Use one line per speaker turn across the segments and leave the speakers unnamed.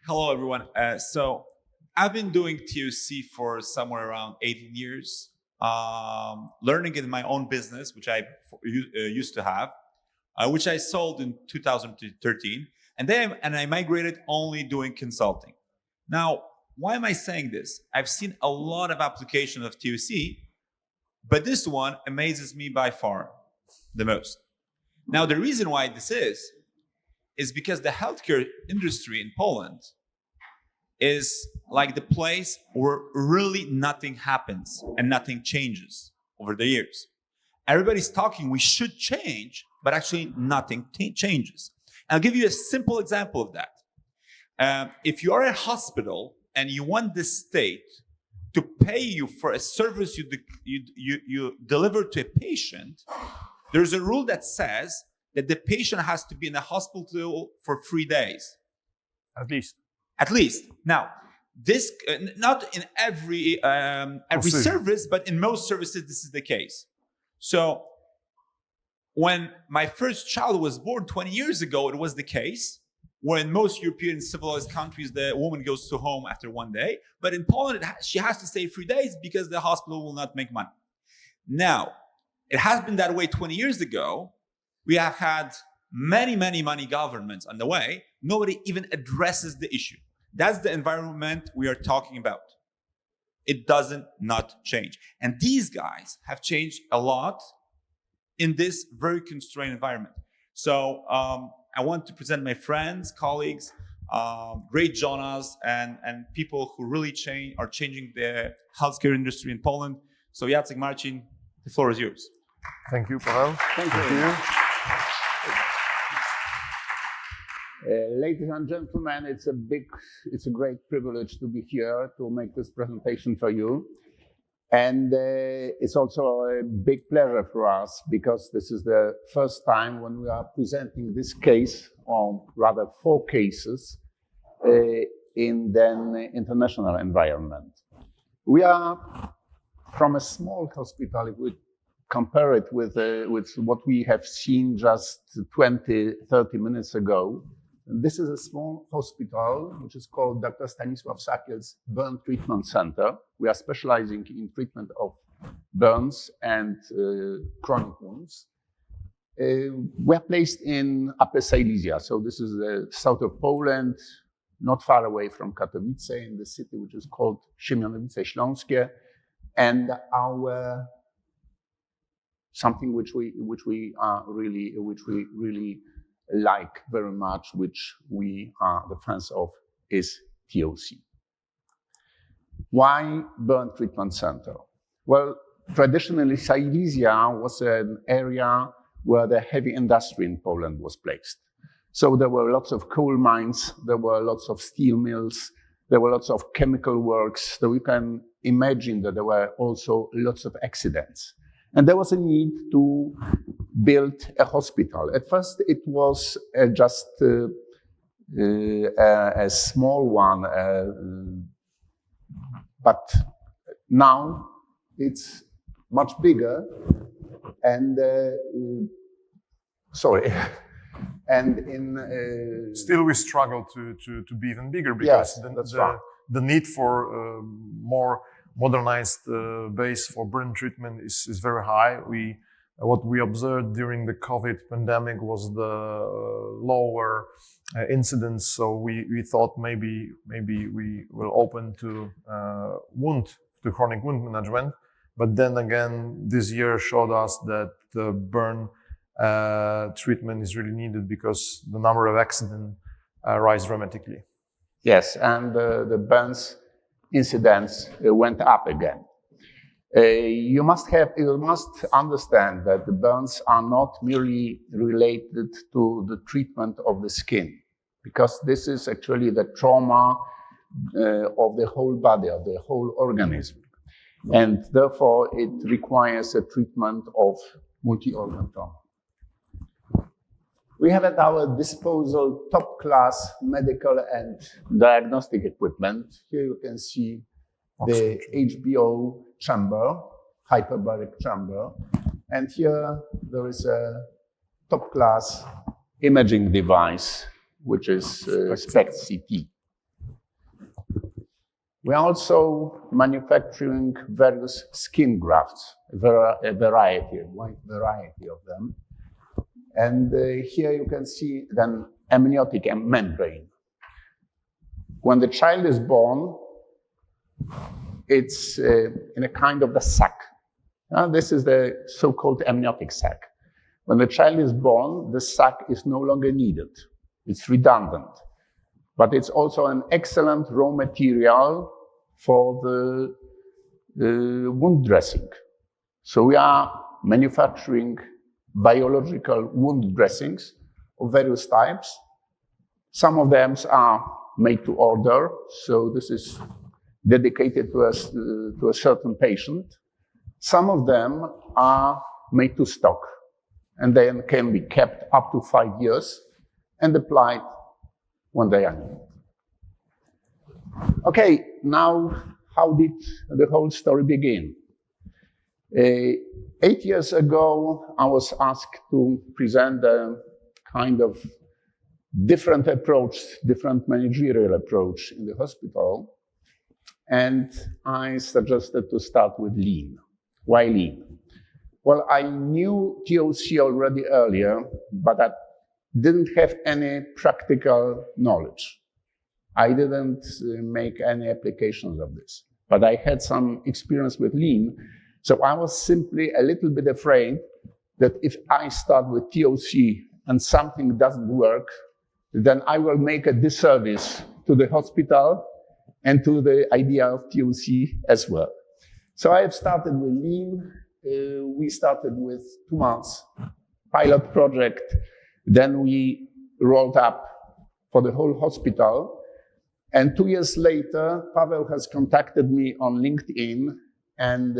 Hello, everyone. So I've been doing TOC for somewhere around 18 years, learning in my own business, which I used to have, which I sold in 2013. And I migrated only doing consulting. Now, why am I saying this? I've seen a lot of application of TOC, but this one amazes me by far the most. Now, the reason why this is because the healthcare industry in Poland is like the place where really nothing happens and nothing changes over the years. Everybody's talking, we should change, but actually nothing changes. And I'll give you a simple example of that. If you are a hospital and you want the state to pay you for a service you deliver to a patient, there's a rule that says that the patient has to be in the hospital for 3 days. At least. Now, this not in every service, but in most services, this is the case. So when my first child was born 20 years ago, it was the case. Where in most European civilized countries, the woman goes to home after 1 day. But in Poland, she has to stay 3 days because the hospital will not make money. Now, it has been that way 20 years ago. We have had many governments on the way. Nobody even addresses the issue. That's the environment we are talking about. It doesn't not change. And these guys have changed a lot in this very constrained environment. So I want to present my friends, colleagues, great Jonas, and people who really are changing the healthcare industry in Poland. So Jacek, Marcin, the floor is yours.
Thank you, Paweł.
Thank you. Ladies and gentlemen, it's a great privilege to be here to make this presentation for you. And it's also a big pleasure for us because this is the first time when we are presenting this case, or rather 4 cases, in the international environment. We are from a small hospital. If we compare it with what we have seen just 20, 30 minutes ago, this is a small hospital, which is called Dr. Stanisław Sakiel's Burn Treatment Center. We are specializing in treatment of burns and chronic wounds. We are placed in Upper Silesia. So this is the south of Poland, not far away from Katowice, in the city which is called Siemianowice Śląskie. And our something which we really like very much, which we are the fans of, is TOC. Why Burn Treatment Center? Well, traditionally Silesia was an area where the heavy industry in Poland was placed. So there were lots of coal mines, there were lots of steel mills, there were lots of chemical works. So you can imagine that there were also lots of accidents. And there was a need to build a hospital. At first, it was just a small one, but now it's much bigger. And
Still, we struggle to be even bigger because the need for more modernized base for burn treatment is very high. What we observed during the COVID pandemic was the lower incidence. So we thought maybe we will open to chronic wound management. But then again, this year showed us that the burn treatment is really needed because the number of accidents rise dramatically.
Yes, and the burns incidents went up again. You must understand that the burns are not merely related to the treatment of the skin, because this is actually the trauma of the whole body, of the whole organism. And therefore, it requires a treatment of multi-organ trauma. We have at our disposal top-class medical and diagnostic equipment. Here you can see the HBO chamber, hyperbaric chamber. And here there is a top-class imaging device, which is SPECT-CT. We are also manufacturing various skin grafts, a variety of them. And here you can see then amniotic membrane. When the child is born, it's in a kind of the sac. This is the so-called amniotic sac. When the child is born, the sac is no longer needed. It's redundant. But it's also an excellent raw material for the wound dressing. So we are manufacturing biological wound dressings of various types. Some of them are made to order, so this is dedicated to a certain patient. Some of them are made to stock, and then can be kept up to 5 years and applied when they are needed. Okay, now how did the whole story begin? 8 years ago, I was asked to present a kind of different approach, different managerial approach in the hospital. And I suggested to start with lean. Why lean? Well, I knew TOC already earlier, but I didn't have any practical knowledge. I didn't make any applications of this, but I had some experience with lean. So I was simply a little bit afraid that if I start with TOC and something doesn't work, then I will make a disservice to the hospital and to the idea of TOC as well. So I have started with lean. We started with 2 months pilot project. Then we rolled up for the whole hospital. And 2 years later, Paweł has contacted me on LinkedIn, and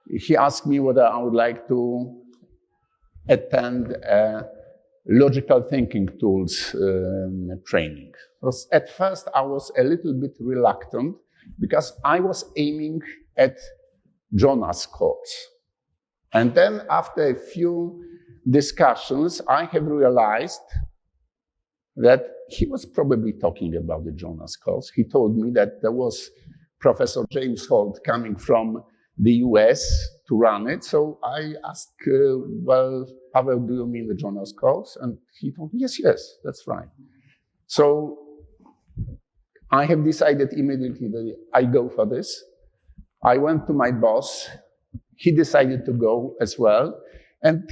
he asked me whether I would like to attend a logical thinking tools training. At first, I was a little bit reluctant because I was aiming at Jonas' course. And then after a few discussions, I have realized that he was probably talking about the Jonas course. He told me that there was Professor James Holt coming from the US to run it. So I asked, well, Paweł, do you mean the Jonas course? And he told me, yes, that's right. So I have decided immediately that I go for this. I went to my boss. He decided to go as well. And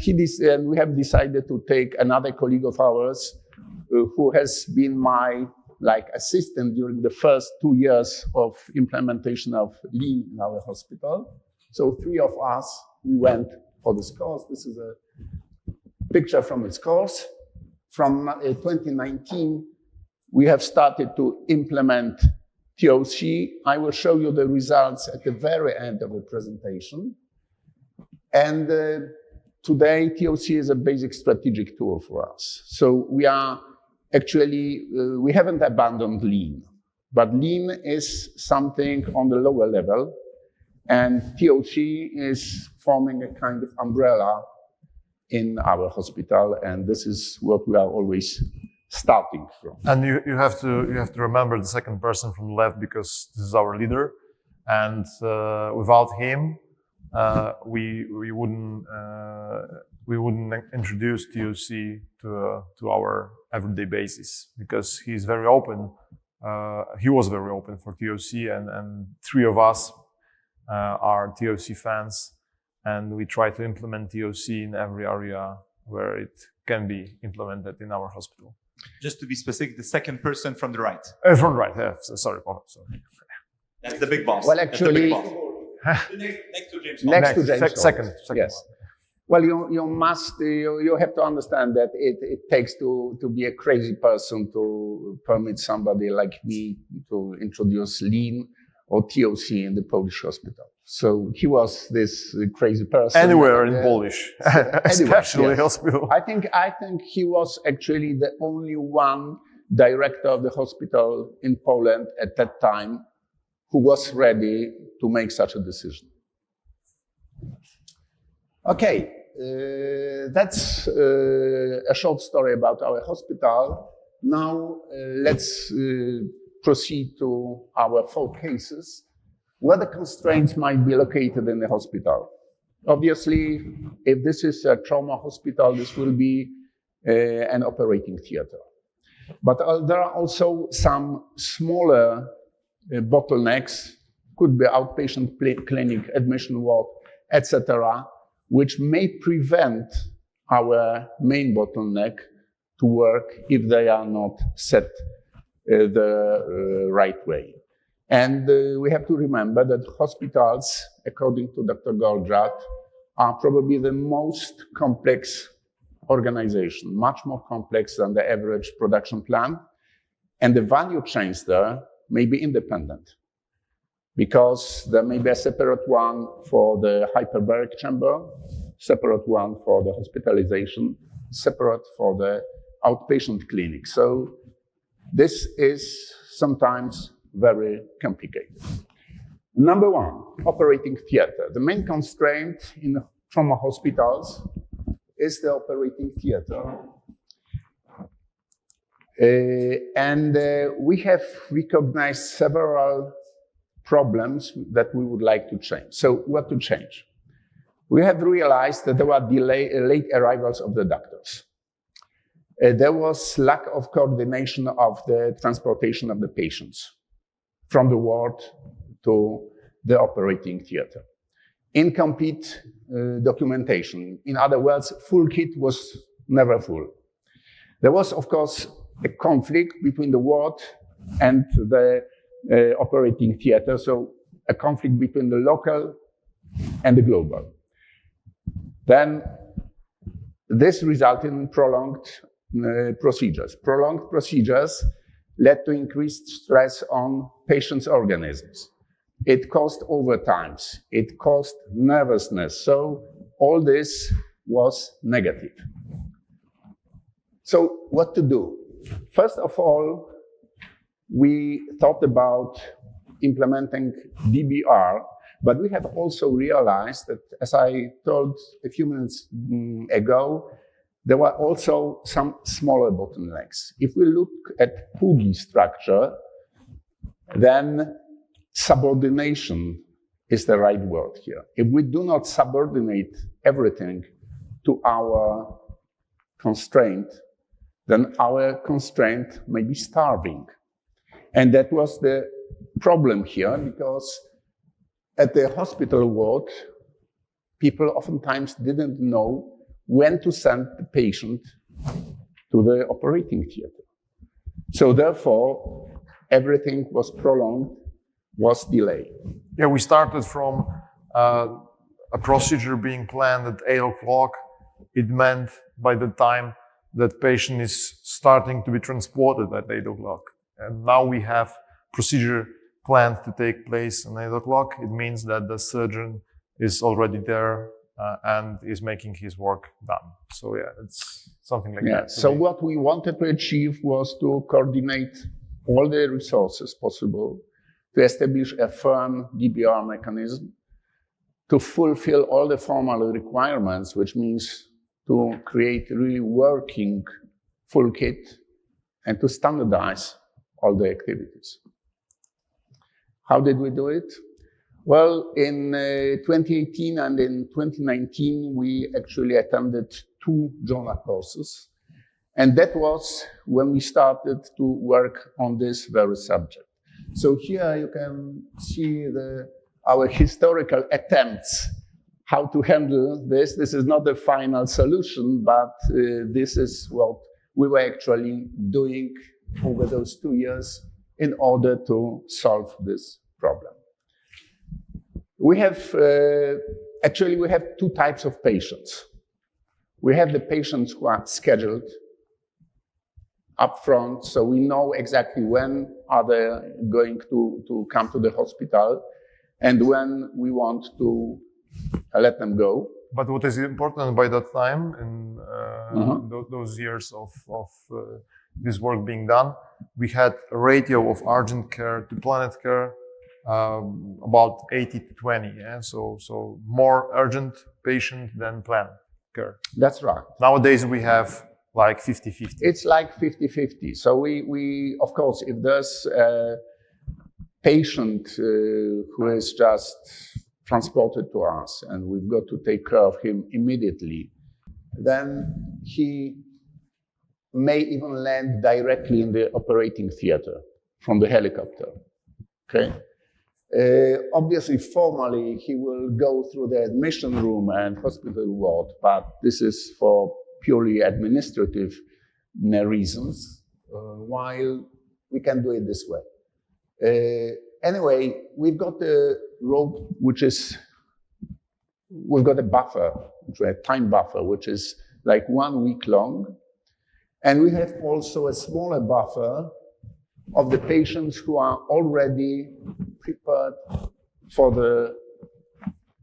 we have decided to take another colleague of ours who has been my assistant during the first 2 years of implementation of lean in our hospital. So 3 of us, we went for this course. This is a picture from this course. From 2019, we have started to implement TOC. I will show you the results at the very end of the presentation. And today, TOC is a basic strategic tool for us. So we are actually, we haven't abandoned lean, but lean is something on the lower level, and TOC is forming a kind of umbrella in our hospital, and this is what we are always starting from.
And you have to remember the second person from the left, because this is our leader, and without him, we wouldn't introduce TOC to our everyday basis, because he's very open. He was very open for TOC, and 3 of us are TOC fans, and we try to implement TOC in every area where it can be implemented in our hospital.
Just to be specific, the second person from the right.
From the right, yeah. Sorry, Paul. Sorry.
That's the big boss.
Well, actually,
next to James.
Next to James.
Second.
Yes. Well, you have to understand that it takes to be a crazy person to permit somebody like me to introduce lean or TOC in the Polish hospital. So he was this crazy person.
Anywhere in Polish, especially
yes.
Hospital.
I think he was actually the only one director of the hospital in Poland at that time who was ready to make such a decision. Okay, that's a short story about our hospital. Now let's proceed to our 4 cases where the constraints might be located in the hospital. Obviously, if this is a trauma hospital, this will be an operating theater. But there are also some smaller bottlenecks, could be outpatient clinic, admission ward, etc., which may prevent our main bottleneck to work if they are not set the right way. And we have to remember that hospitals, according to Dr. Goldratt, are probably the most complex organization, much more complex than the average production plant. And the value chains there may be independent, because there may be a separate one for the hyperbaric chamber, separate one for the hospitalization, separate for the outpatient clinic. So this is sometimes very complicated. Number 1, operating theater. The main constraint in trauma hospitals is the operating theater. And we have recognized several problems that we would like to change. So what to change? We have realized that there were late arrivals of the doctors. There was lack of coordination of the transportation of the patients from the ward to the operating theater. Incomplete documentation. In other words, full kit was never full. There was, of course, a conflict between the ward and the operating theater, so a conflict between the local and the global. Then this resulted in prolonged procedures. Prolonged procedures led to increased stress on patients' organisms. It caused overtimes. It caused nervousness. So all this was negative. So what to do? First of all, we thought about implementing DBR, but we have also realized that, as I told a few minutes ago, there were also some smaller bottlenecks. If we look at PUGI structure, then subordination is the right word here. If we do not subordinate everything to our constraint, then our constraint may be starving. And that was the problem here, because at the hospital ward, people oftentimes didn't know when to send the patient to the operating theater. So therefore, everything was prolonged, was delayed.
Yeah, we started from a procedure being planned at 8 o'clock. It meant by the time that patient is starting to be transported at 8 o'clock. And now we have procedure planned to take place at 8 o'clock. It means that the surgeon is already there and is making his work done. So yeah, it's something like that.
So what we wanted to achieve was to coordinate all the resources possible to establish a firm DBR mechanism, to fulfill all the formal requirements, which means to create really working full kit and to standardize all the activities. How did we do it? Well, in 2018 and in 2019, we actually attended 2 journal courses. And that was when we started to work on this very subject. So here you can see our historical attempts how to handle this. This is not the final solution, but this is what we were actually doing over those 2 years in order to solve this problem. We have, actually we have 2 types of patients. We have the patients who are scheduled up front, so we know exactly when are they going to come to the hospital and when we want to let them go.
But what is important by that time, in those years of this work being done, we had a ratio of urgent care to planned care about 80 to 20. Yeah? So more urgent patient than planned care.
That's right.
Nowadays we have like 50-50?
It's like 50-50. So we of course, if there's a patient who is just transported to us and we've got to take care of him immediately, then he may even land directly in the operating theater from the helicopter, okay? Obviously, formally, he will go through the admission room and hospital ward, but this is for purely administrative reasons, while we can do it this way. Anyway, we've got a rope we've got a buffer, a time buffer, which is like 1 week long. And we have also a smaller buffer of the patients who are already prepared for the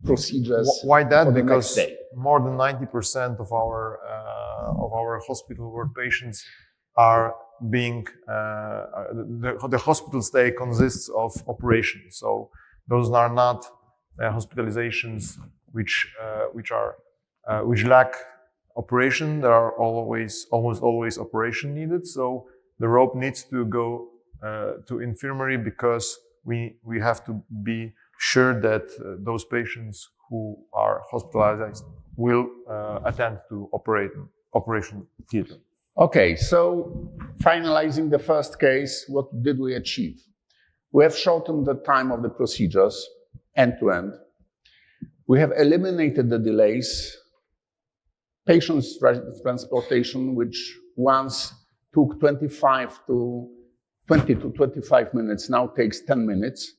procedures.
Why that?
For the
because
next day.
more than 90% of our hospital ward patients are being the hospital stay consists of operations. So those are not hospitalizations which lack operation. There are almost always operation needed. So the rope needs to go to infirmary because we have to be sure that those patients who are hospitalized will attend to operation theater.
Okay, so finalizing the first case, what did we achieve? We have shortened the time of the procedures end to end. We have eliminated the delays. Patients' transportation, which once took 20 to 25 minutes, now takes 10 minutes.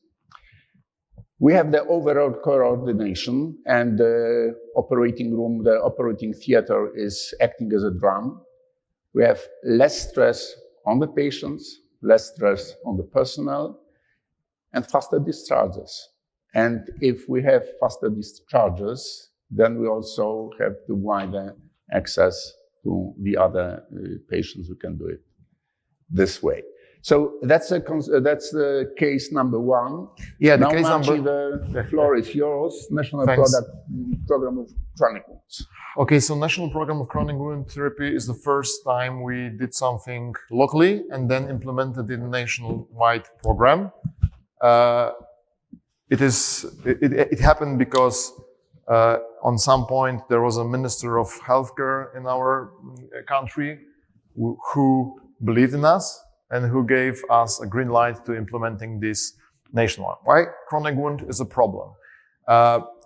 We have the overall coordination, and the operating room, the operating theater is acting as a drum. We have less stress on the patients, less stress on the personnel, and faster discharges. And if we have faster discharges, then we also have the wider access to the other patients who can do it this way. So that's the case number one.
Yeah, the
now,
case
Marcin,
number.
the floor is yours. National
Thanks.
Program of Chronic Wounds.
Okay, so National Program of Chronic Wound Therapy is the first time we did something locally and then implemented in a nationwide program. It happened because on some point there was a minister of healthcare in our country who believed in us and who gave us a green light to implementing this nationwide. Why chronic wound is a problem?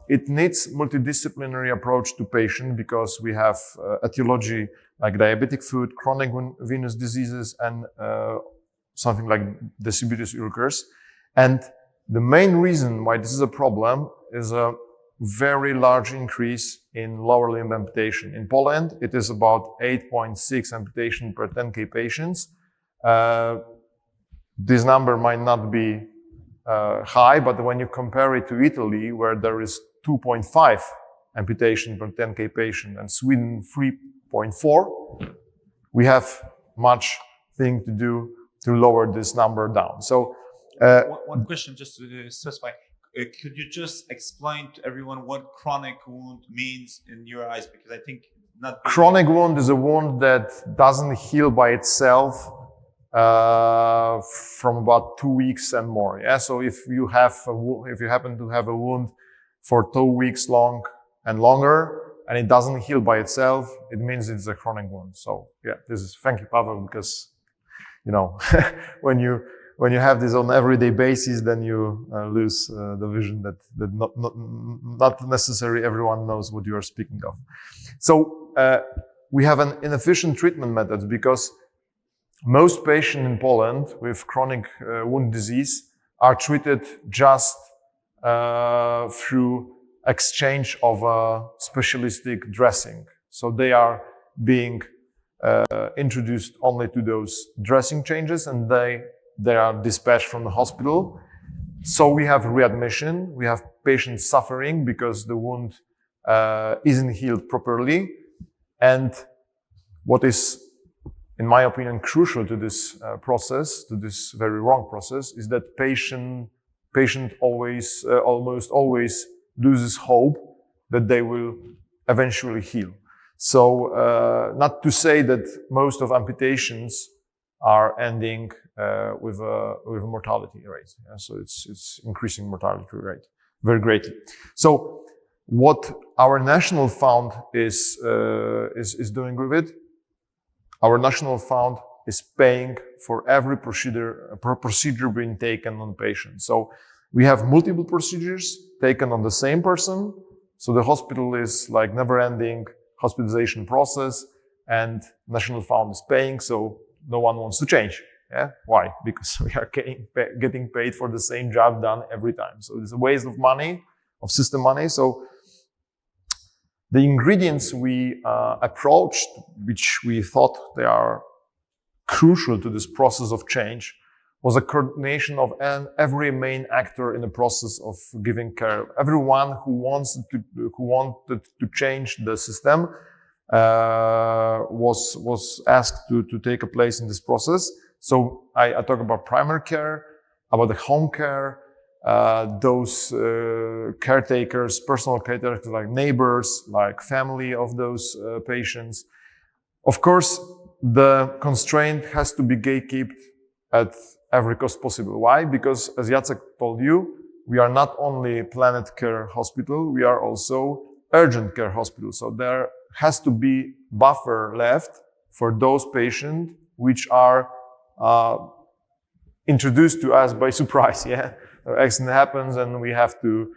It needs multidisciplinary approach to patient because we have etiology like diabetic foot, chronic venous diseases, and something like diabetes ulcers. And the main reason why this is a problem is a very large increase in lower limb amputation. In Poland, it is about 8.6 amputation per 10K patients. This number might not be high, but when you compare it to Italy, where there is 2.5 amputation per 10K patient and Sweden 3.4, we have much thing to do to lower this number down. So
one question just to specify. Could you just explain to everyone what chronic wound means in your eyes? Because I think not...
Chronic wound is a wound that doesn't heal by itself from about 2 weeks and more. Yeah. So if you happen to have a wound for 2 weeks long and longer, and it doesn't heal by itself, it means it's a chronic wound. So yeah, thank you, Pavel, because when you have this on an everyday basis, then you lose the vision that not necessarily everyone knows what you are speaking of. So we have an inefficient treatment methods because most patients in Poland with chronic wound disease are treated just through exchange of a specialistic dressing. So they are being introduced only to those dressing changes, and they are dispatched from the hospital. So we have readmission, we have patients suffering because the wound isn't healed properly. And what is, in my opinion, crucial to this process, to this very wrong process, is that patient almost always loses hope that they will eventually heal. So not to say that most of amputations are ending with a mortality rate. Yeah? So it's increasing mortality rate very greatly. So what our national fund is doing with it, our national fund is paying for every procedure being taken on patients. So we have multiple procedures taken on the same person. So the hospital is like never-ending hospitalization process, and national fund is paying. So no one wants to change. Yeah, why? Because we are getting paid for the same job done every time. So it's a waste of money, of system money. So the ingredients we approached, which we thought they are crucial to this process of change, was a coordination of every main actor in the process of giving care. Everyone who wanted to change the system was asked to take a place in this process. So I talk about primary care, about the home care, those caretakers, personal caretakers like neighbors, like family of those patients. Of course, the constraint has to be gatekept at every cost possible. Why? Because as Jacek told you, we are not only Planet Care Hospital, we are also urgent care hospital. So there has to be buffer left for those patients which are introduced to us by surprise. Yeah, accident happens, and we have to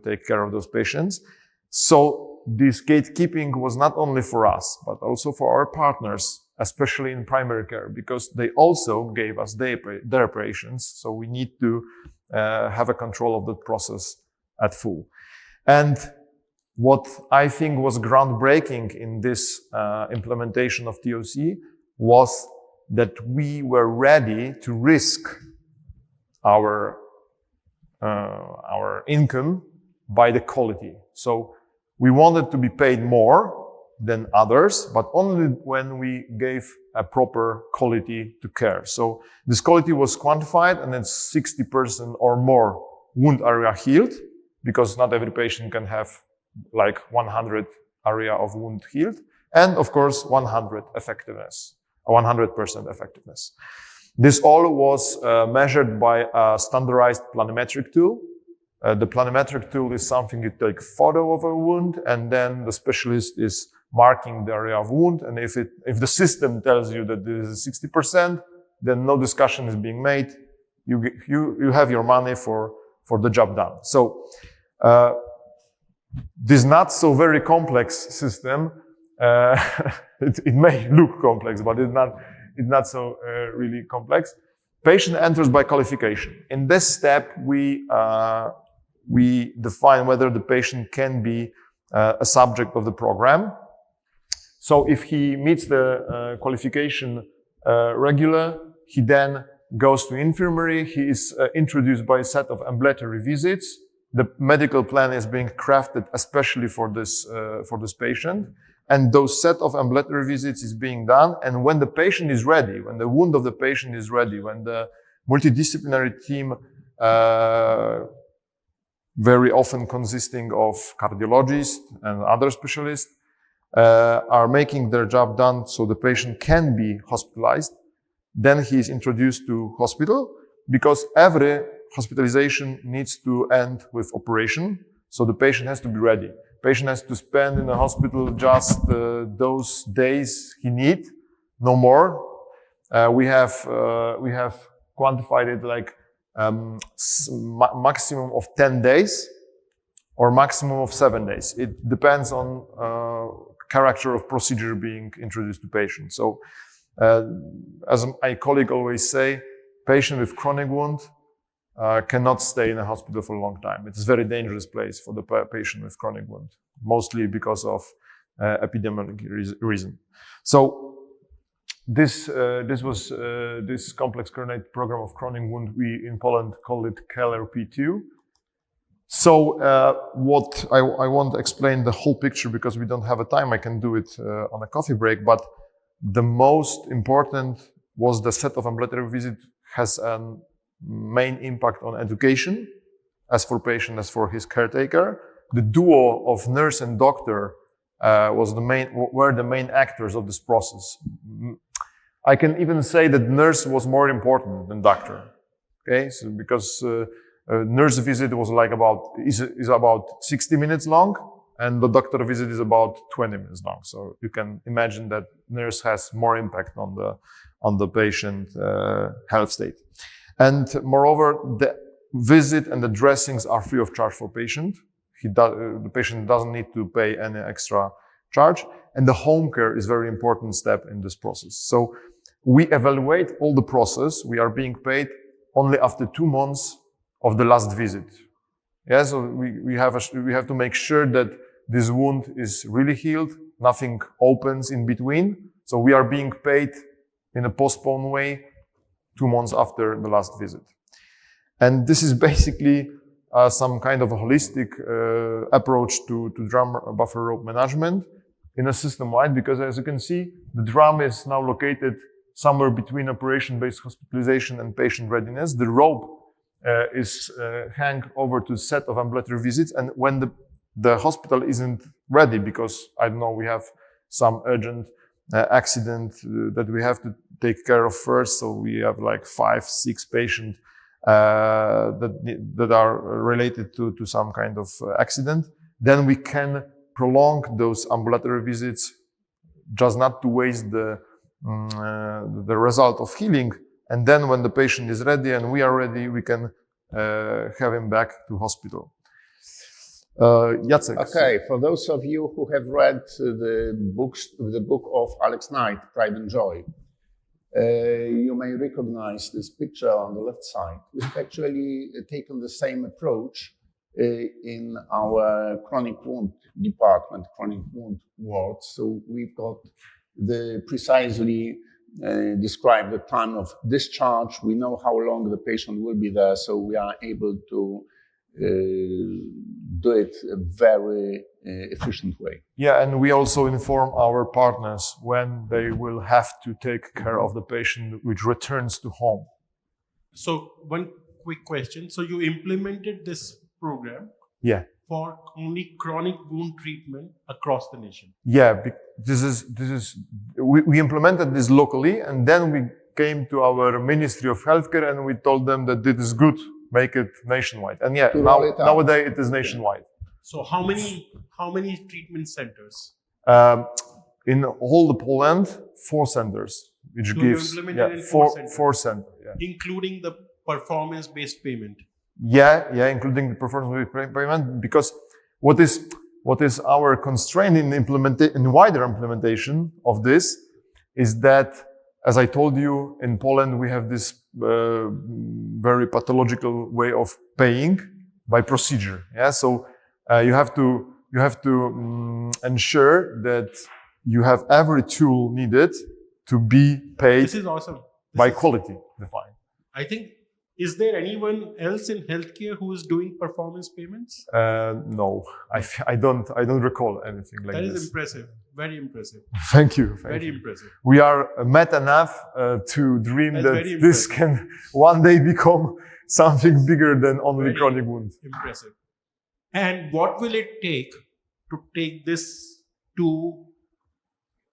take care of those patients. So this gatekeeping was not only for us, but also for our partners, especially in primary care, because they also gave us their patients. So we need to have a control of that process at full. And what I think was groundbreaking in this implementation of TOC was that we were ready to risk our income by the quality. So we wanted to be paid more than others, but only when we gave a proper quality to care. So this quality was quantified, and it's 60% or more wound area healed, because not every patient can have like 100 area of wound healed. And of course, 100% effectiveness. This all was measured by a standardized planimetric tool. The planimetric tool is something you take photo of a wound, and then the specialist is marking the area of wound. And if the system tells you that this is 60%, then no discussion is being made. You have your money for the job done. So this not so very complex system, it may look complex, but it's not so really complex. Patient enters by qualification. In this step, we define whether the patient can be a subject of the program. So if he meets the qualification regular, he then goes to infirmary. He is introduced by a set of ambulatory visits. The medical plan is being crafted especially for this patient. And those set of ambulatory visits is being done. And when the patient is ready, when the wound of the patient is ready, when the multidisciplinary team, very often consisting of cardiologists and other specialists, are making their job done so the patient can be hospitalized, then he is introduced to hospital, because every hospitalization needs to end with operation. So the patient has to be ready. Patient has to spend in the hospital just those days he need, no more. We have quantified it like maximum of 10 days or maximum of 7 days. It depends on character of procedure being introduced to patients. So as my colleague always say, patient with chronic wound cannot stay in a hospital for a long time. It's a very dangerous place for the patient with chronic wound, mostly because of epidemiologic reason. So this complex coordinated program of chronic wound, we in Poland call it KLRP2. So what I want to explain the whole picture, because we don't have a time. I can do it on a coffee break, but the most important was the set of ambulatory visit has a main impact on education, as for patient, as for his caretaker. The duo of nurse and doctor were the main actors of this process. I can even say that nurse was more important than doctor. Okay, so because nurse visit was like is about 60 minutes long, and the doctor visit is about 20 minutes long. So you can imagine that nurse has more impact on the patient health state. And moreover, the visit and the dressings are free of charge for patient. The patient doesn't need to pay any extra charge. And the home care is a very important step in this process. So we evaluate all the process. We are being paid only after 2 months of the last visit. Yeah, so we have to make sure that this wound is really healed, nothing opens in between. So we are being paid in a postponed way 2 months after the last visit. And this is basically some kind of a holistic approach to drum buffer rope management in a system-wide, because as you can see, the drum is now located somewhere between operation-based hospitalization and patient readiness. The rope is hung over to a set of ambulatory visits, and when the hospital isn't ready, because, I don't know, we have some urgent accident that we have to take care of first, so we have like 5-6 patients that are related to some kind of accident, then we can prolong those ambulatory visits just not to waste the result of healing. And then when the patient is ready and we are ready, we can have him back to hospital. Jacek.
Okay, for those of you who have read the book of Alex Knight, Pride and Joy, you may recognize this picture on the left side. We've actually taken the same approach in our chronic wound department, chronic wound ward. So we've got the precisely described the time of discharge. We know how long the patient will be there, so we are able to do it a very efficient way.
Yeah, and we also inform our partners when they will have to take care of the patient which returns to home.
So one quick question. So you implemented this program for only chronic wound treatment across the nation?
Yeah, we implemented this locally, and then we came to our Ministry of Healthcare and we told them that this is good, make it nationwide. And nowadays it is nationwide.
So how many treatment centers?
In all Poland, 4 centers, which
so
gives
you implemented in 4 centers,
4 centers,
including the performance-based payment.
Yeah, including the performance-based payment, because what is our constraint in wider implementation of this is that, as I told you, in Poland we have this very pathological way of paying by procedure. Yeah, so you have to ensure that you have every tool needed to be paid.
This is awesome.
By quality defined.
I think, is there anyone else in healthcare who is doing performance payments?
No, I don't recall anything like this.
That is impressive. Very impressive.
Thank you.
Very impressive.
We are mad enough to dream that this can one day become something bigger than only chronic wounds.
Impressive. And what will it take to take this to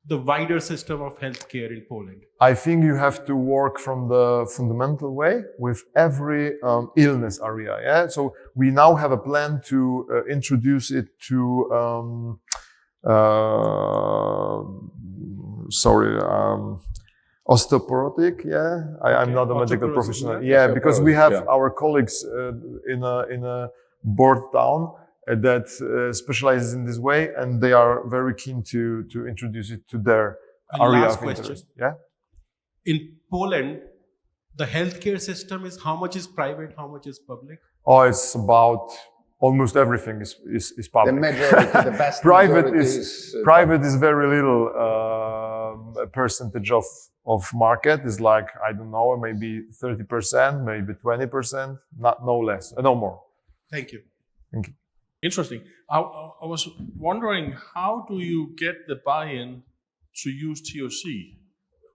the wider system of healthcare in Poland?
I think you have to work from the fundamental way with every illness area. Yeah. So we now have a plan to introduce it to osteoporotic. Yeah. I'm not a medical professional. Yeah, because we have our colleagues in a board town that specializes in this way, and they are very keen to introduce it to their area of interest. Yeah.
In Poland, the healthcare system is how much is private, how much is public?
Oh, it's about almost everything is public.
The majority, the vast
private
majority
is very little percentage of market. Is like, I don't know, maybe 30%, maybe 20%, no less, no more.
Thank you.
Thank you.
Interesting. I was wondering, how do you get the buy-in to use TOC?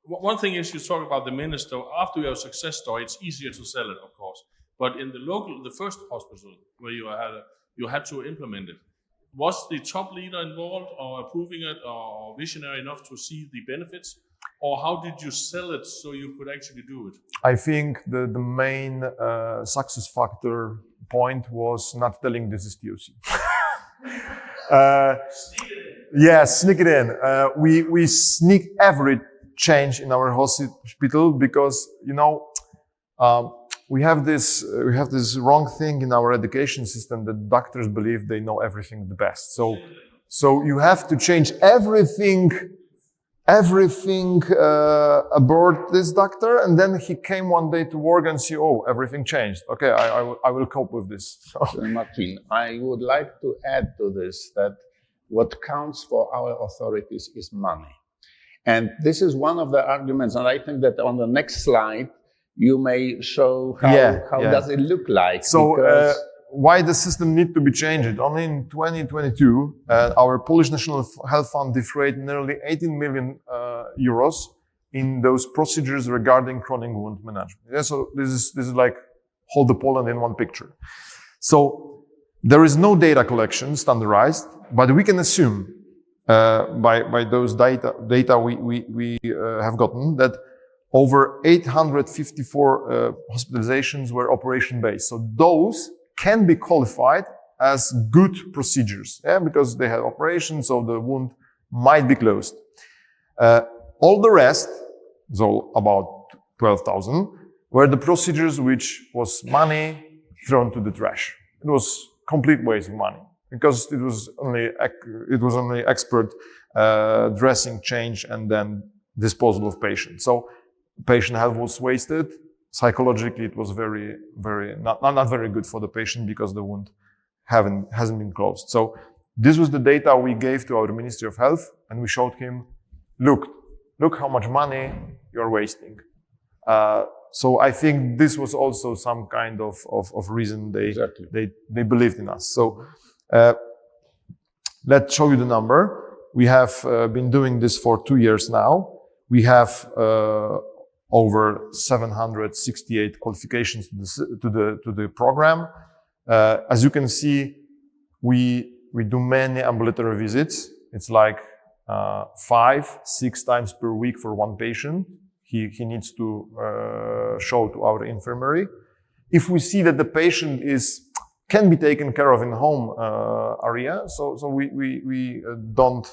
One thing is, you talk about the minister. After you have a success story, it's easier to sell it, of course. But in the first hospital where you had to implement it, was the top leader involved or approving it or visionary enough to see the benefits? Or how did you sell it so you could actually do it?
I think the main success factor point was not telling this is TOC. Sneak it in. We sneak every change in our hospital because, you know, we have this wrong thing in our education system that doctors believe they know everything the best. So you have to change everything aboard this doctor, and then he came one day to work and see, oh, everything changed. Okay, I will cope with this. So.
Martin, I would like to add to this that what counts for our authorities is money. And this is one of the arguments, and I think that on the next slide, you may show how does it look like.
So why the system need to be changed? Only in 2022, our Polish National Health Fund defrayed nearly 18 million euros in those procedures regarding chronic wound management. Yeah, so this is like hold the Poland in one picture. So there is no data collection standardized, but we can assume by those data we have gotten that over 854 hospitalizations were operation-based. So those can be qualified as good procedures, because they have operations, so the wound might be closed. All the rest, so about 12,000, were the procedures which was money thrown to the trash. It was complete waste of money because it was only expert dressing, change, and then disposal of patient. So patient health was wasted. Psychologically, it was very, very not very good for the patient because the wound hasn't been closed. So this was the data we gave to our Ministry of Health, and we showed him, look how much money you're wasting. So I think this was also some kind of reason they believed in us. So let's show you the number. We have been doing this for 2 years now. We have over 768 qualifications to the program. As you can see, we do many ambulatory visits. It's like 5-6 times per week for one patient. He needs to show to our infirmary. If we see that the patient can be taken care of in home area, so we don't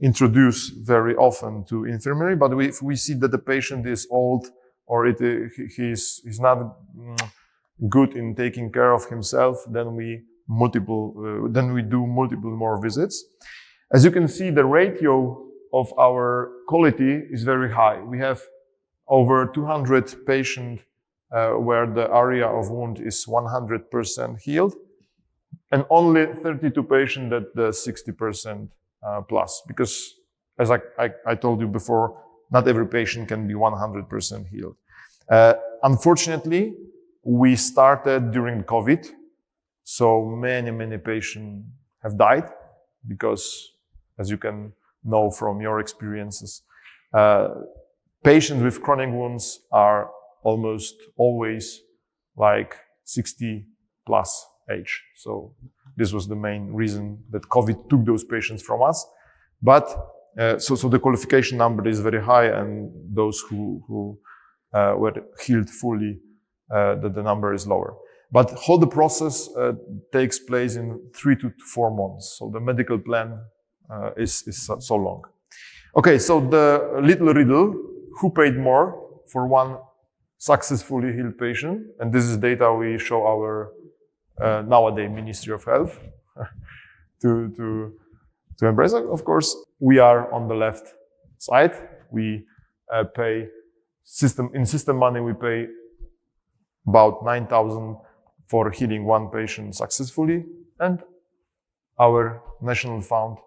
introduce very often to infirmary, but if we see that the patient is old or he's not good in taking care of himself, then we do multiple more visits. As you can see, the ratio of our quality is very high. We have over 200 patients where the area of wound is 100% healed, and only 32 patients that the 60% plus, because as I told you before, not every patient can be 100% healed. Unfortunately, we started during COVID, so many patients have died because, as you can know from your experiences, patients with chronic wounds are almost always like 60 plus age. So this was the main reason that COVID took those patients from us. But so the qualification number is very high, and those who were healed fully, the number is lower. But how the process takes place in 3 to 4 months. So the medical plan is so long. Okay, so the little riddle, who paid more for one successfully healed patient? And this is data we show our nowadays Ministry of Health to embrace. Of course, we are on the left side. We pay system money. We pay about 9,000 for healing one patient successfully, and our national fund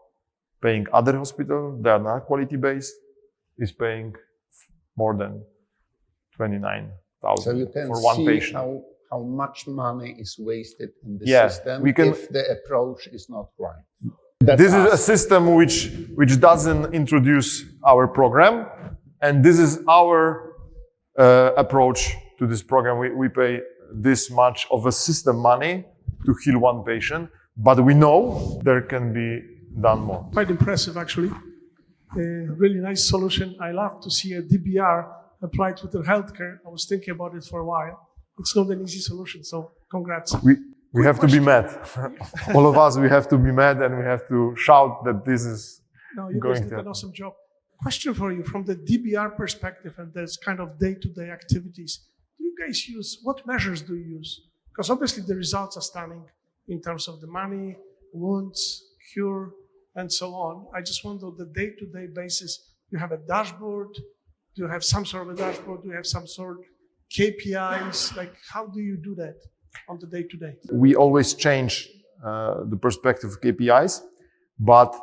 paying other hospital that are not quality based is paying more than 29,000
so you can
for one
see
patient.
How much money is wasted in the system if the approach is not right. This is a system which doesn't introduce our program, and this is our approach to this program. We pay this much of a system money to heal one patient,
but we know there can be done more.
Quite impressive, actually. Really nice solution. I love to see a DBR applied to the healthcare. I was thinking about it for a while. It's not an easy solution, so congrats.
We have to be mad. All of us, we have to be mad and we have to shout that this is
You guys
going
did
to
an awesome job. Question for you, from the DBR perspective and this kind of day-to-day activities, do you guys use, what measures do you use? Because obviously the results are stunning in terms of the money, wounds, cure, and so on. I just wonder the day-to-day basis, you have a dashboard, do you have some sort of a dashboard, do you have some sort of KPIs, like how do you do that on the day-to-day?
We always change the perspective of KPIs, but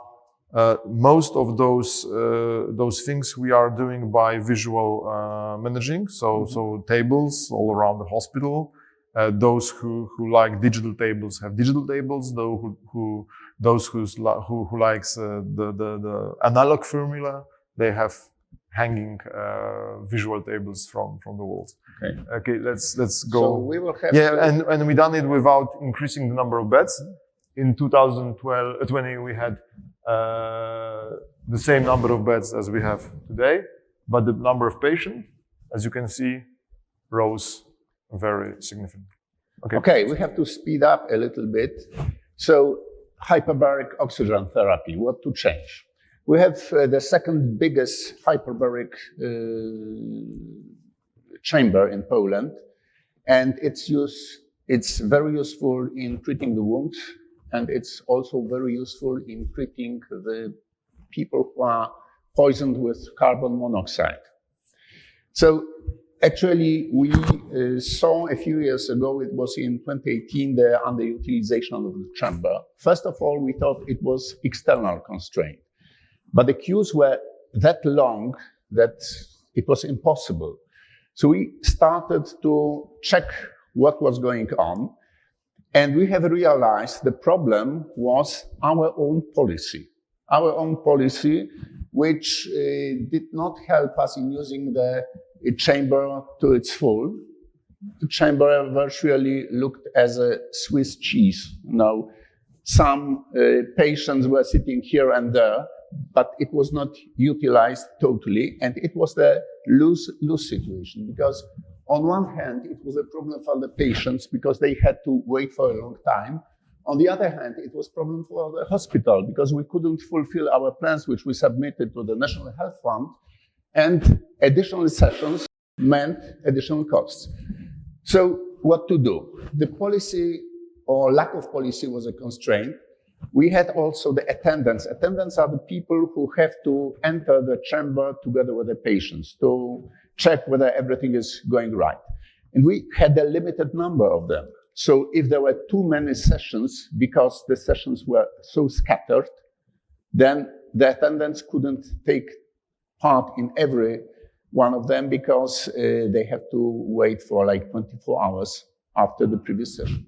most of those things we are doing by visual managing. So tables all around the hospital. Those who like digital tables have digital tables. Those who likes the analog formula, they have hanging visual tables from the walls. Okay, let's go.
So we will have.
And we done it without increasing the number of beds. In 2020, we had the same number of beds as we have today, but the number of patients, as you can see, rose very significantly.
Okay, we have to speed up a little bit. So, hyperbaric oxygen therapy, what to change? We have the second biggest hyperbaric chamber in Poland, and it's very useful in treating the wounds, and it's also very useful in treating the people who are poisoned with carbon monoxide. So actually, we saw a few years ago, it was in 2018, the underutilization of the chamber. First of all, we thought it was external constraint, but the queues were that long that it was impossible. So we started to check what was going on. And we have realized the problem was our own policy. Our own policy, which did not help us in using the chamber to its full. The chamber virtually looked as a Swiss cheese. Some patients were sitting here and there, but it was not utilized totally. And it was the lose situation, because on one hand, it was a problem for the patients because they had to wait for a long time. On the other hand, it was a problem for the hospital because we couldn't fulfill our plans, which we submitted to the National Health Fund, and additional sessions meant additional costs. So what to do? The policy or lack of policy was a constraint. We had also the attendants. Attendants are the people who have to enter the chamber together with the patients to check whether everything is going right. And we had a limited number of them. So if there were too many sessions, because the sessions were so scattered, then the attendants couldn't take part in every one of them because they have to wait for like 24 hours after the previous session.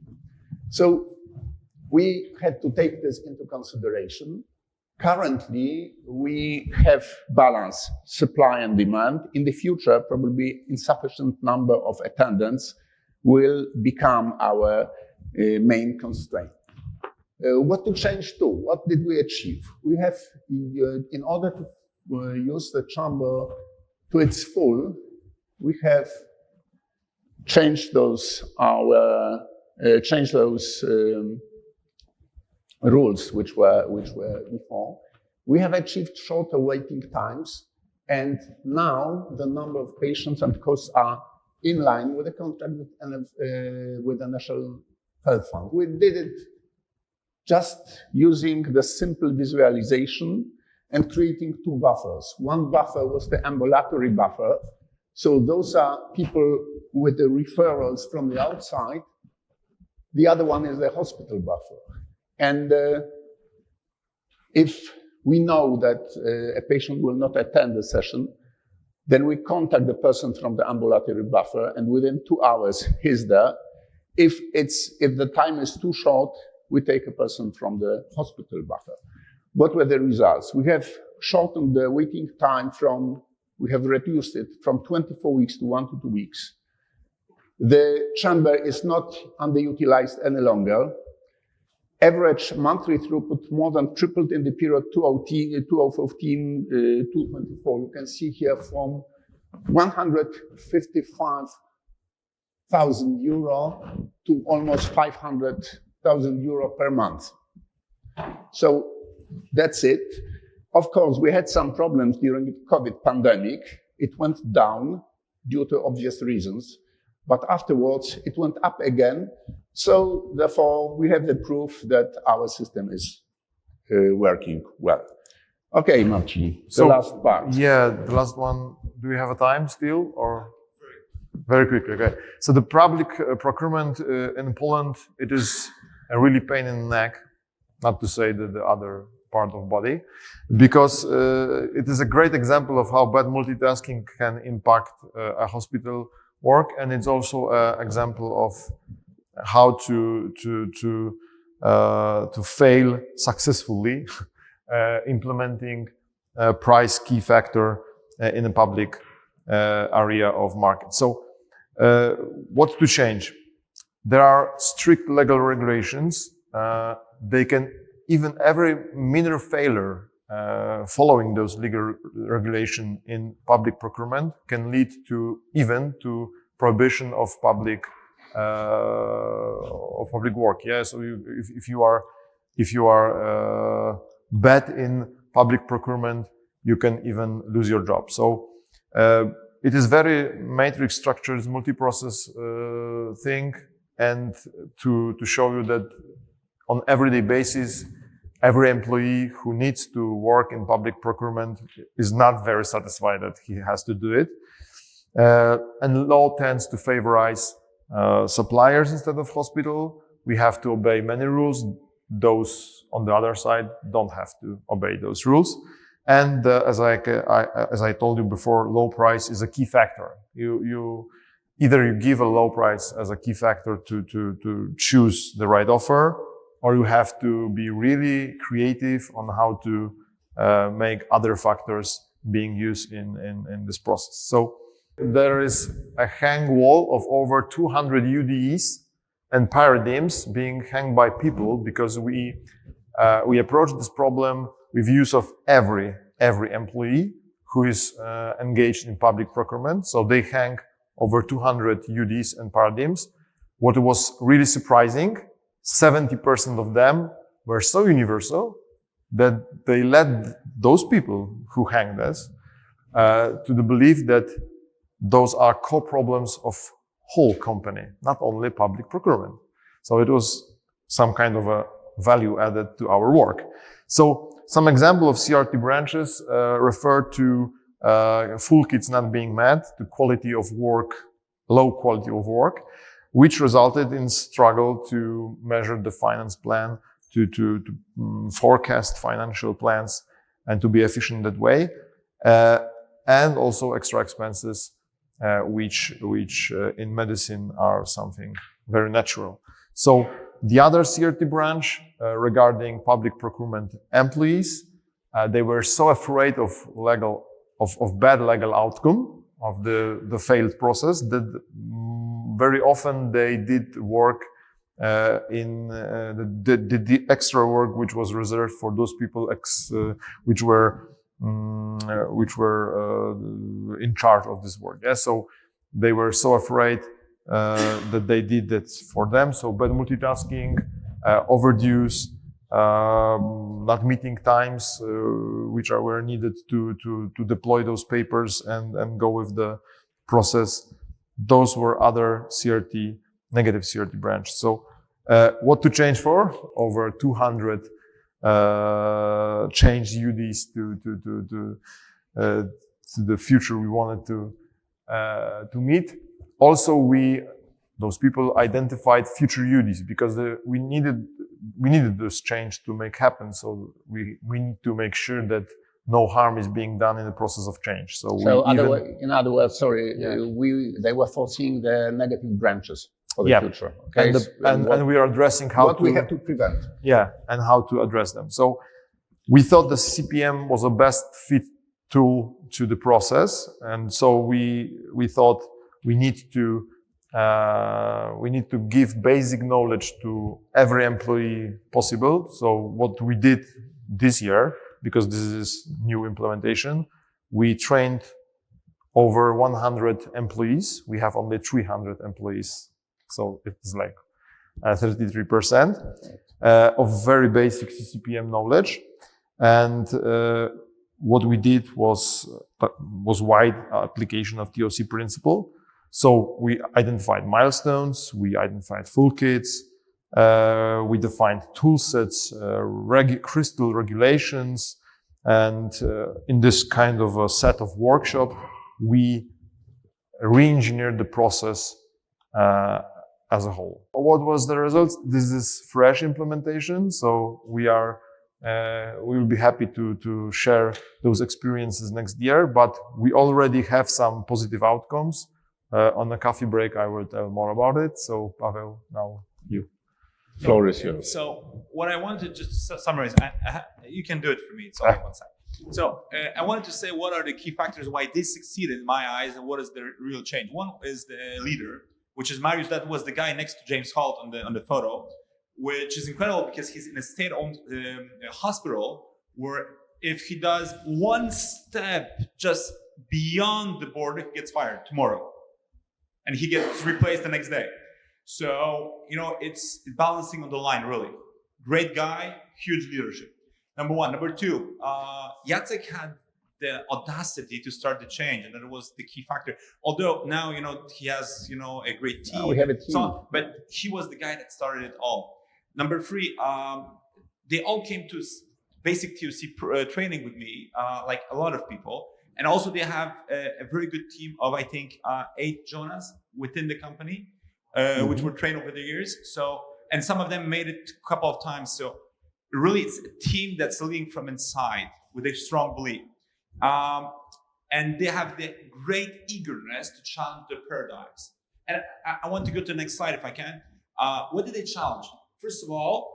So we had to take this into consideration. Currently, we have balanced supply and demand. In the future, probably insufficient number of attendants will become our main constraint. What to change to? What did we achieve? We have, in order to use the chamber to its full, we have changed those rules which were before. We have achieved shorter waiting times, and now the number of patients and costs are in line with the contract with the National Health Fund. We did it just using the simple visualization and creating two buffers. One buffer was the ambulatory buffer. So those are people with the referrals from the outside. The other one is the hospital buffer. And if we know that a patient will not attend the session, then we contact the person from the ambulatory buffer, and within 2 hours he's there. If the time is too short, we take a person from the hospital buffer. What were the results? We have shortened the waiting time we have reduced it from 24 weeks to 1 to 2 weeks. The chamber is not underutilized any longer. Average monthly throughput more than tripled in the period 2015-2024. You can see here from 155,000 euro to almost 500,000 euro per month. So that's it. Of course, we had some problems during the COVID pandemic. It went down due to obvious reasons, but afterwards it went up again. So therefore, we have the proof that our system is working well. Okay, Marcin, the last part.
Yeah, the last one. Do we have a time still, or very quickly? Okay. So the public procurement in Poland, it is a really pain in the neck, not to say that the other part of body, because it is a great example of how bad multitasking can impact a hospital work, and it's also an example of how to fail successfully implementing a price key factor in a public area of market. So what to change? There are strict legal regulations. They can even every minor failure following those legal regulation in public procurement can lead to even to prohibition of public work. Yeah. So if you are bad in public procurement, you can even lose your job. So it is very matrix structured, multi-process thing, and to show you that on everyday basis, every employee who needs to work in public procurement is not very satisfied that he has to do it. And law tends to favorize suppliers instead of hospital. We have to obey many rules. Those on the other side don't have to obey those rules. And as I told you before, low price is a key factor. You either you give a low price as a key factor to choose the right offer, or you have to be really creative on how to make other factors being used in this process. So there is a hang wall of over 200 UDEs and paradigms being hung by people because we approach this problem with use of every employee who is engaged in public procurement. So they hang over 200 UDs and paradigms. What was really surprising, 70% of them were so universal that they led those people who hang this to the belief that those are core problems of whole company, not only public procurement. So it was some kind of a value added to our work. So some example of CRT branches refer to full kits not being met, to quality of work, low quality of work, which resulted in struggle to measure the finance plan, to forecast financial plans, and to be efficient that way, and also extra expenses, which in medicine are something very natural. So the other CRT branch regarding public procurement employees, they were so afraid of bad legal outcome of the failed process that very often they did work in the extra work which was reserved for those people which were in charge of this work. Yeah, so they were so afraid that they did that for them. So bad multitasking, overdues, not meeting times which were needed to deploy those papers and go with the process. Those were other CRT, negative CRT branch. So what to change for? Over 200 changed UDs to the future we wanted to meet. Also, those people identified future UDs because we needed this change to make happen. So we need to make sure that no harm is being done in the process of change.
In other words, they were foreseeing the negative branches for the future. Okay?
And we are addressing what
we have to prevent.
Yeah, and how to address them. So we thought the CPM was the best fit tool to the process, and so we thought we need to We need to give basic knowledge to every employee possible. So what we did this year, because this is new implementation, we trained over 100 employees. We have only 300 employees. So it's like 33% of very basic CCPM knowledge. And what we did was wide application of TOC principle. So we identified milestones, we identified full kits, we defined tool sets, crystal regulations, and in this kind of a set of workshop, we re-engineered the process as a whole. What was the results? This is fresh implementation, so we will be happy to share those experiences next year, but we already have some positive outcomes. On the coffee break, I will tell more about it. So, Pavel, now you.
Floor is yours.
So, what I wanted to just summarize, you can do it for me. It's only one side. So, I wanted to say what are the key factors why they succeeded in my eyes, and what is the real change. One is the leader, which is Marius. That was the guy next to James Holt on the photo, which is incredible because he's in a state-owned hospital where if he does one step just beyond the border, he gets fired tomorrow. And he gets replaced the next day. So, it's balancing on the line, really. Great guy, huge leadership. Number one. Number two, Jacek had the audacity to start the change, and that was the key factor. Although now, he has, a great team.
Now we have a team.
So, but he was the guy that started it all. Number three, they all came to basic TOC training with me, like a lot of people. And also they have a very good team of, I think, 8 Jonas within the company, which were trained over the years. So, and some of them made it a couple of times. So really it's a team that's leading from inside with a strong belief. And they have the great eagerness to challenge the paradigms. And I want to go to the next slide if I can. What did they challenge? First of all,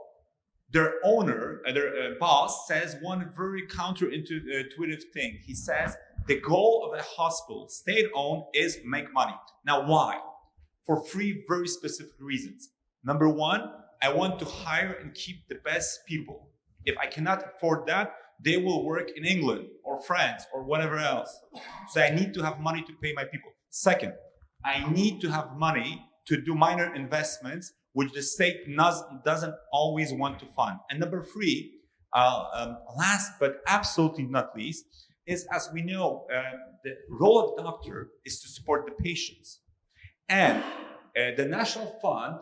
their owner, their boss says one very counterintuitive thing. He says, the goal of a hospital, state-owned, is make money. Now, why? For 3 very specific reasons. Number one, I want to hire and keep the best people. If I cannot afford that, they will work in England or France or whatever else. So I need to have money to pay my people. Second, I need to have money to do minor investments, which the state doesn't always want to fund. And number 3, last but absolutely not least, is, as we know, the role of doctor is to support the patients. And the national fund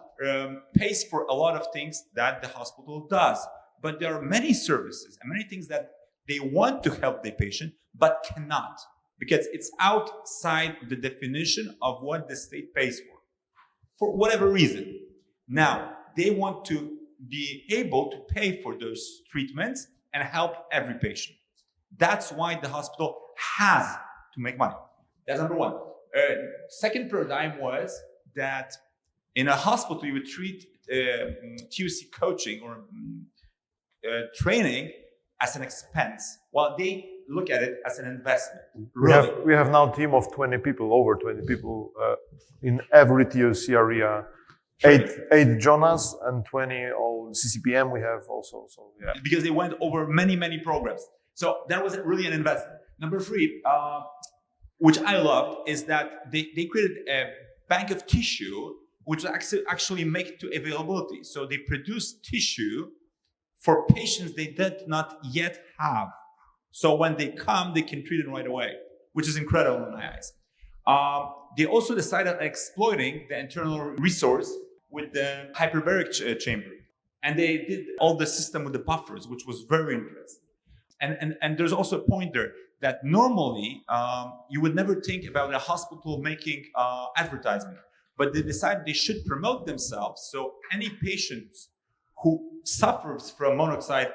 pays for a lot of things that the hospital does. But there are many services and many things that they want to help the patient, but cannot, because it's outside the definition of what the state pays for whatever reason. Now, they want to be able to pay for those treatments and help every patient. That's why the hospital has to make money. That's number one. Second paradigm was that in a hospital, you would treat TOC coaching or training as an expense, while they look at it as an investment. Really.
We have now a team of 20 people, over 20 people in every TOC area. 8 Jonas and 20 all CCPM we have also. So yeah.
Because they went over many, many programs. So that was really an investment. Number 3, which I loved, is that they created a bank of tissue, which actually make it to availability. So they produce tissue for patients they did not yet have. So when they come, they can treat it right away, which is incredible in my eyes. They also decided on exploiting the internal resource with the hyperbaric chamber. And they did all the system with the buffers, which was very interesting. And there's also a point there that normally you would never think about a hospital making advertisement, but they decided they should promote themselves. So any patients who suffers from monoxide,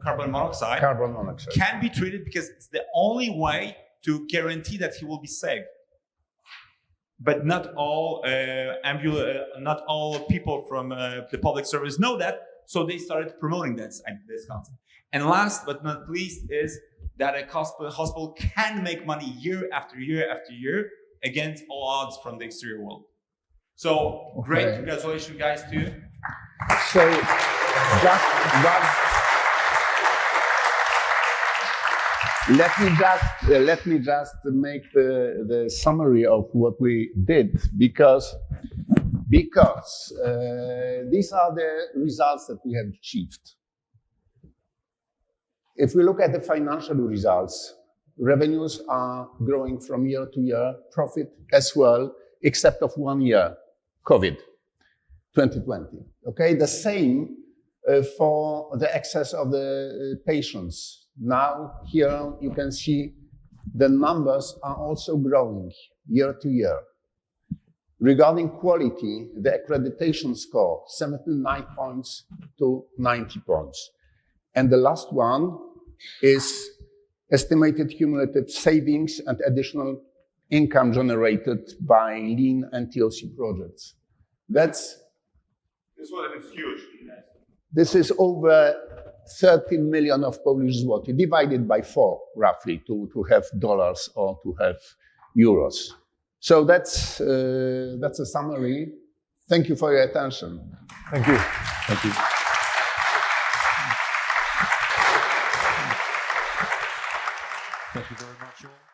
carbon monoxide can be treated, because it's the only way to guarantee that he will be safe. But not all not all people from the public service know that, so they started promoting this concept. And last but not least is that a hospital can make money year after year after year against all odds from the exterior world. So great, congratulations, guys, to you.
So just let me just make the summary of what we did, because these are the results that we have achieved. If we look at the financial results, revenues are growing from year to year, profit as well, except of 1 year, COVID, 2020. Okay, the same for the access of the patients. Now here you can see the numbers are also growing year to year. Regarding quality, the accreditation score, 79 points to 90 points. And the last one is estimated cumulative savings and additional income generated by lean and TOC projects.
This one is huge.
This is over 30 million of Polish zloty, divided by 4, roughly, to have dollars or to have euros. So that's a summary. Thank you for your attention.
Thank you.
Thank you.
Thank you very much, all.